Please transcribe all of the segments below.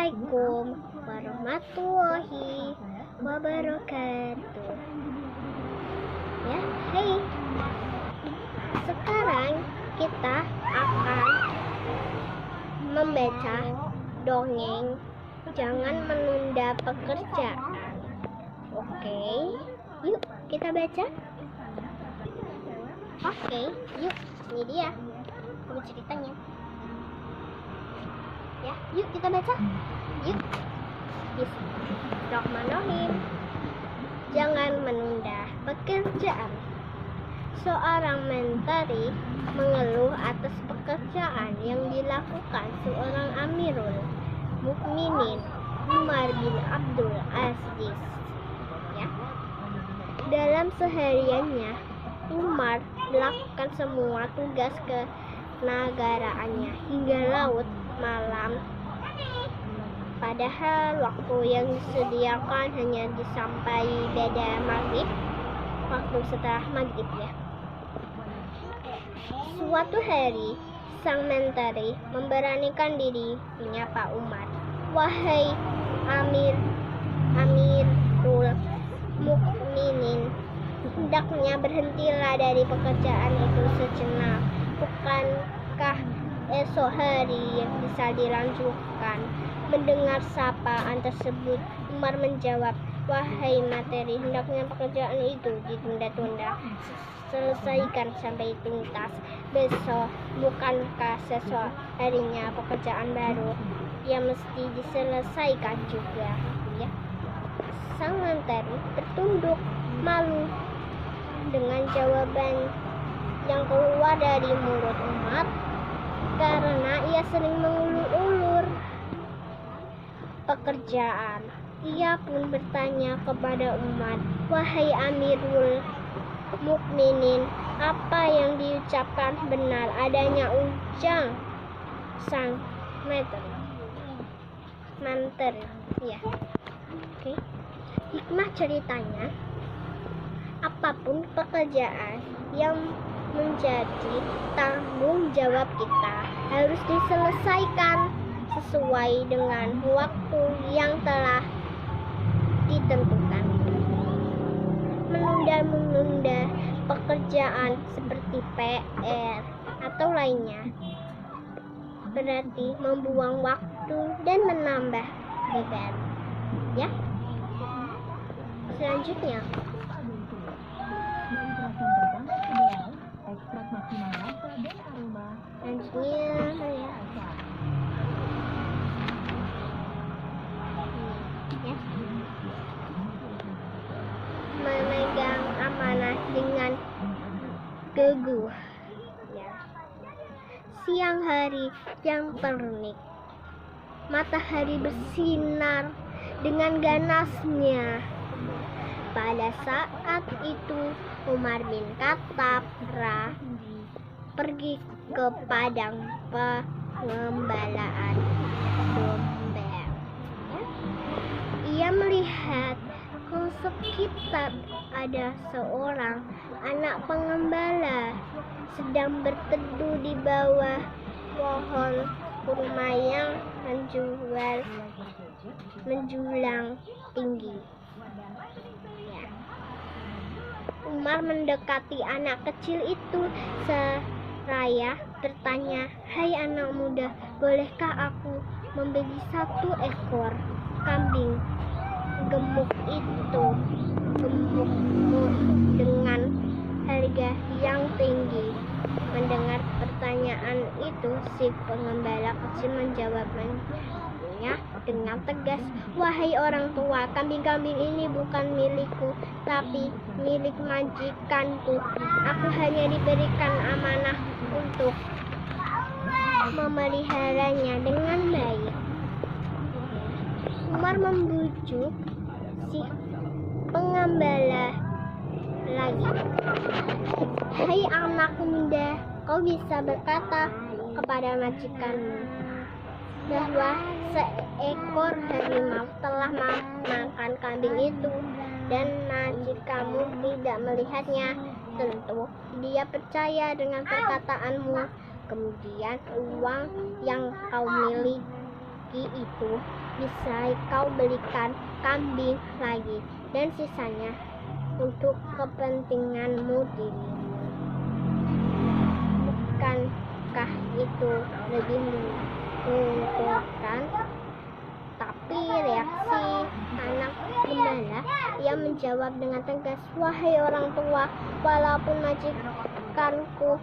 Assalamualaikum warahmatullahi wabarakatuh. Ya, hai. Sekarang kita akan membaca dongeng Jangan Menunda Pekerjaan. Oke, yuk kita baca. Oke, yuk. Ini dia buku ceritanya. Ya, yuk kita baca. Yuk. Bismillahirrahmanirrahim. Jangan menunda pekerjaan. Seorang menteri mengeluh atas pekerjaan yang dilakukan seorang Amirul Mukminin Umar bin Abdul Aziz. Ya. Dalam sehariannya, Umar melakukan semua tugas kenegaraannya hingga larut malam. Padahal waktu yang disediakan hanya sampai pada maghrib, waktu setelah maghrib ya. Suatu hari, sang menteri memberanikan diri menyapa Umar. Wahai Amirul Mukminin, hendaknya berhentilah dari pekerjaan itu sejenak. Bukankah esok hari yang bisa dilanjutkan? Mendengar sapaan tersebut, Umar menjawab, wahai materi, hendaknya pekerjaan itu ditunda-tunda. Selesaikan sampai tuntas. Besok bukankah esok harinya pekerjaan baru yang mesti diselesaikan juga? Ya. Sang menteri tertunduk malu dengan jawaban yang keluar dari mulut Umar karena ia sering mengulur-ulur pekerjaan. Ia pun bertanya kepada Umar, wahai Amirul Mukminin, apa yang diucapkan benar adanya? Ujang sang menteri. Ya. Oke. Hikmah ceritanya, apapun pekerjaan yang menjadi tanggung jawab kita harus diselesaikan sesuai dengan waktu yang telah ditentukan. Menunda-menunda pekerjaan seperti PR atau lainnya berarti membuang waktu dan menambah beban. Ya. Selanjutnya, memegang amanah dengan teguh. Ya. Siang hari yang terik, matahari bersinar dengan ganasnya. Pada saat itu Umar bin Khattab pergi ke padang pengembalaan domba. Ia melihat ke sekitar ada seorang anak pengembala sedang berteduh di bawah pohon kurma yang menjulang tinggi. Ya. Umar mendekati anak kecil itu seraya bertanya, hai anak muda, bolehkah aku membeli 1 ekor kambing gemuk itu dengan harga yang tinggi? Mendengar pertanyaan itu, si pengembala kecil menjawabnya dengan tegas, wahai orang tua, kambing-kambing ini bukan milikku, tapi milik majikanku. Aku hanya diberikan amanah untuk memeliharanya dengan baik. Umar membujuk si pengembala lagi, hai anak muda, kau bisa berkata kepada majikanmu bahwa seekor harimau telah makan kambing itu dan majikanmu tidak melihatnya. Tentu dia percaya dengan perkataanmu. Kemudian uang yang kau miliki rezeki itu bisa kau belikan kambing lagi, dan sisanya untuk kepentinganmu dirimu. Bukankah itu lebih menguntungkan? Tapi reaksi anak gembala, ia menjawab dengan tegas, "Wahai orang tua, walaupun majikanku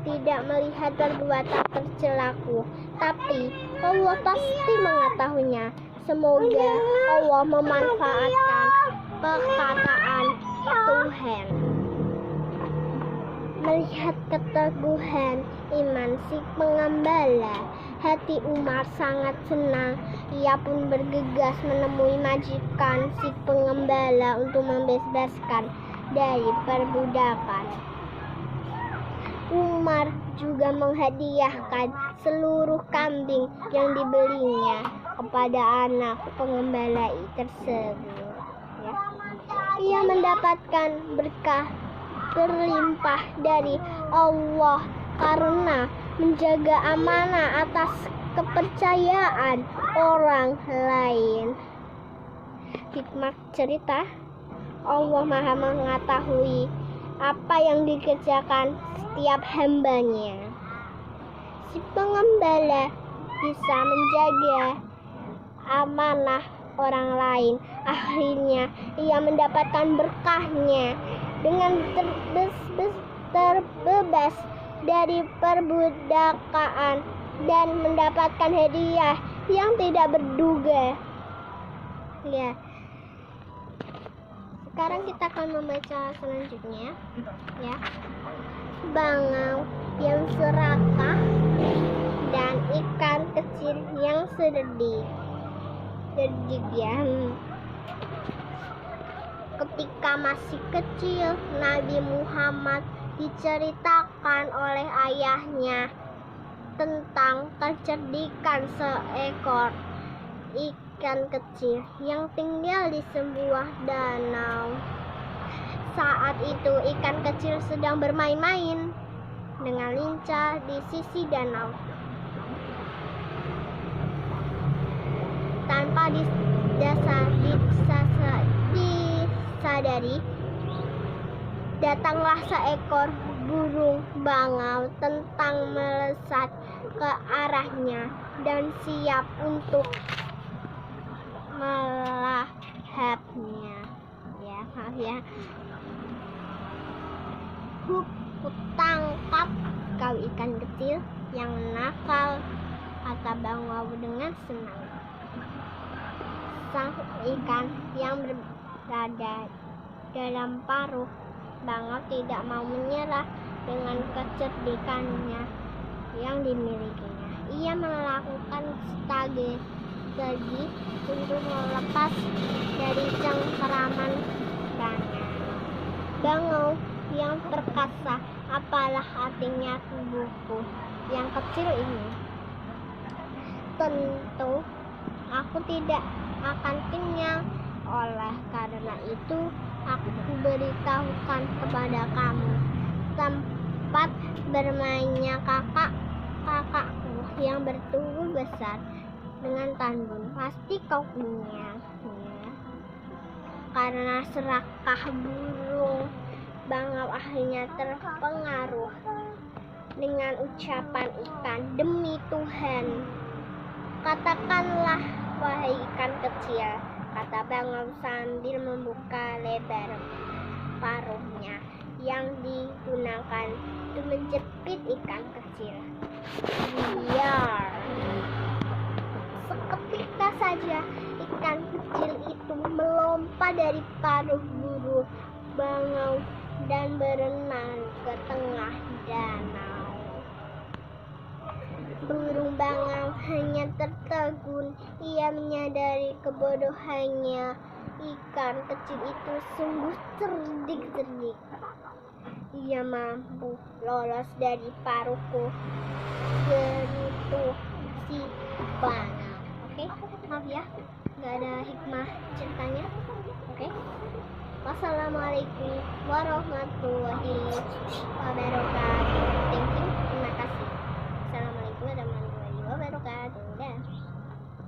tidak melihat perbuatan tercelaku, tapi Allah pasti mengetahuinya. Semoga Allah memanfaatkan perkataan Tuhan." Melihat keteguhan iman si pengembala, hati Umar sangat senang. Ia pun bergegas menemui majikan si pengembala untuk membebaskan dari perbudakan. Umar juga menghadiahkan seluruh kambing yang dibelinya kepada anak pengembala tersebut. Ia mendapatkan berkah berlimpah dari Allah karena menjaga amanah atas kepercayaan orang lain. Hikmah cerita: Allah Maha mengetahui apa yang dikerjakan setiap hambanya. Si pengembala bisa menjaga amanah orang lain. Akhirnya ia mendapatkan berkahnya dengan terbebas dari perbudakan dan mendapatkan hadiah yang tidak berduga. Ya. Sekarang kita akan membaca selanjutnya, ya. Bangau yang serakah dan ikan kecil yang cerdik. Ya. Ketika masih kecil, Nabi Muhammad diceritakan oleh ayahnya tentang kecerdikan seekor ikan kecil yang tinggal di sebuah danau. Saat itu ikan kecil sedang bermain-main dengan lincah di sisi danau. Tanpa disadari, datanglah seekor burung bangau tentang melesat ke arahnya dan siap untuk melahapnya. Ya, maaf ya. "Kutangkap kau ikan kecil yang nakal," kata bangau dengan senang. Sang ikan yang berada dalam paruh bangau tidak mau menyerah dengan kecerdikannya yang dimilikinya. Ia melakukan strategi untuk melepas dari cengkeraman bangau. Bangau yang perkasa, apalah artinya tubuhku yang kecil ini? Tentu aku tidak akan kenyang. Oleh karena itu, aku beritahukan kepada kamu tempat bermainnya kakakku yang bertubuh besar dengan tanduk. Pasti kau kenyang, ya. Karena serakah burung bangau akhirnya terpengaruh dengan ucapan ikan, "Demi Tuhan, katakanlah, wahai ikan kecil," kata bangau sambil membuka lebar paruhnya yang digunakan untuk menjepit ikan kecil. Biar seketika saja ikan kecil itu melompat dari paruh burung bangau dan berenang ke tengah danau. Burung bangau hanya tertegun. Ia menyadari kebodohannya. Ikan kecil itu sungguh cerdik. Ia mampu lolos dari paruhku, gerutu si bangau. Oke, maaf ya, nggak ada hikmah ceritanya. Oke. Wassalamualaikum warahmatullahi wabarakatuh. Thank you. Terima kasih.